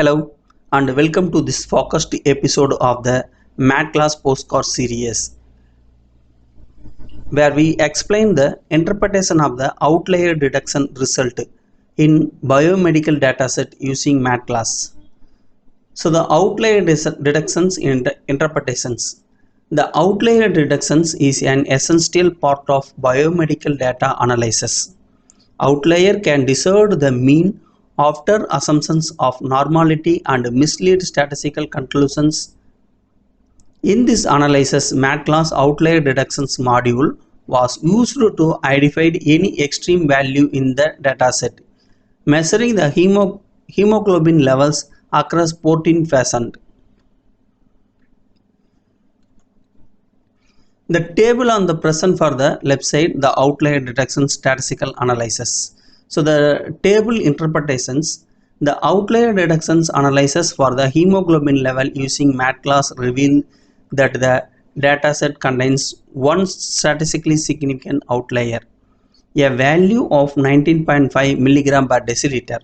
Hello and welcome to this focused episode of the MedCalc Podcast Series, where we explain the interpretation of the outlier detection result in biomedical dataset using MedCalc. So the outlier detections and interpretations. The outlier detections is an essential part of biomedical data analysis. Outlier can distort the mean after assumptions of normality and mislead statistical conclusions. In this analysis, MedCalc outlier detections module was used to identify any extreme value in the dataset, measuring the hemoglobin levels across 14 patients. The table on the present for the left side, the outlier detection statistical analysis. So the table interpretations, the outlier detections analysis for the hemoglobin level using MedCalc reveal that the dataset contains one statistically significant outlier, a value of 19.5 mg per deciliter.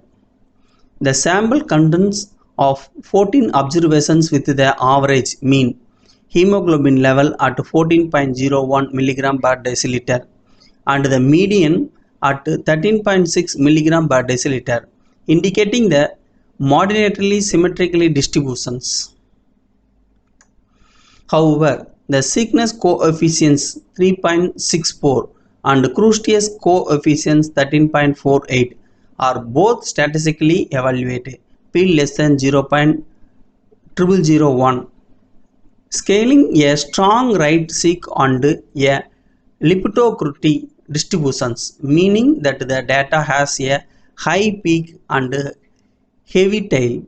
The sample contains of 14 observations with the average mean hemoglobin level at 14.01 mg per deciliter and the median at 13.6 mg per deciliter, indicating the moderately symmetrically distributions. However, the sickness coefficients 3.64 and Kurtosis coefficients 13.48 are both statistically evaluated, p less than 0.0001, scaling a strong right seek and a lipotocracy distributions, meaning that the data has a high peak and heavy tail.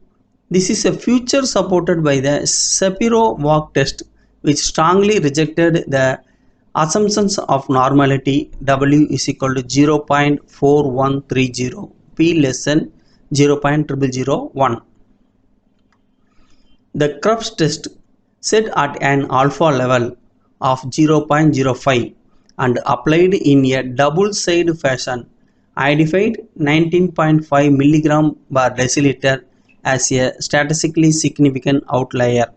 This is a feature supported by the Shapiro-Wilk test, which strongly rejected the assumptions of normality W is equal to 0.4130, p less than 0.0001. The Grubbs test set at an alpha level of 0.05 and applied in a double-sided fashion identified 19.5 mg per deciliter as a statistically significant outlier.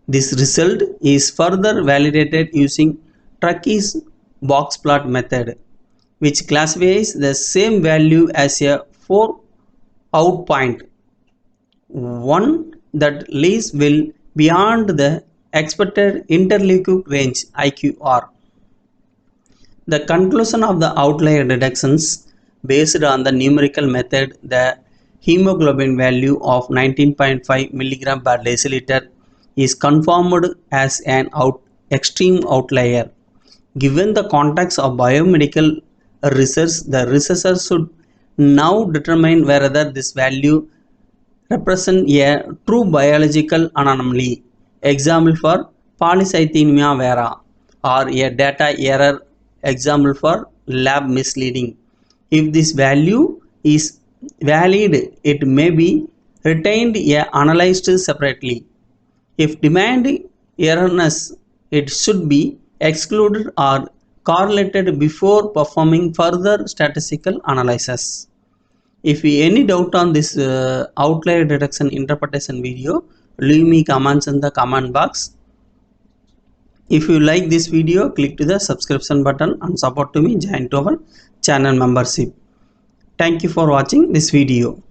This result is further validated using Tukey's box plot method, which classifies the same value as a 4-out point, one that lies well beyond the expected interleukemic range IQR. The conclusion of the outlier detections based on the numerical method, the hemoglobin value of 19.5 mg per deciliter is confirmed as an extreme outlier. Given the context of biomedical research, the researcher should now determine whether this value represents a true biological anomaly, example for polycythemia vera, or a data error, example for lab misleading. If this value is valid, it may be retained and analyzed separately. If deemed erroneous, it should be excluded or correlated before performing further statistical analysis. If you any doubt on this outlier detection interpretation video, leave me comments in the comment box. If you like this video, click to the subscription button and support to me, join to our channel membership. Thank you for watching this video.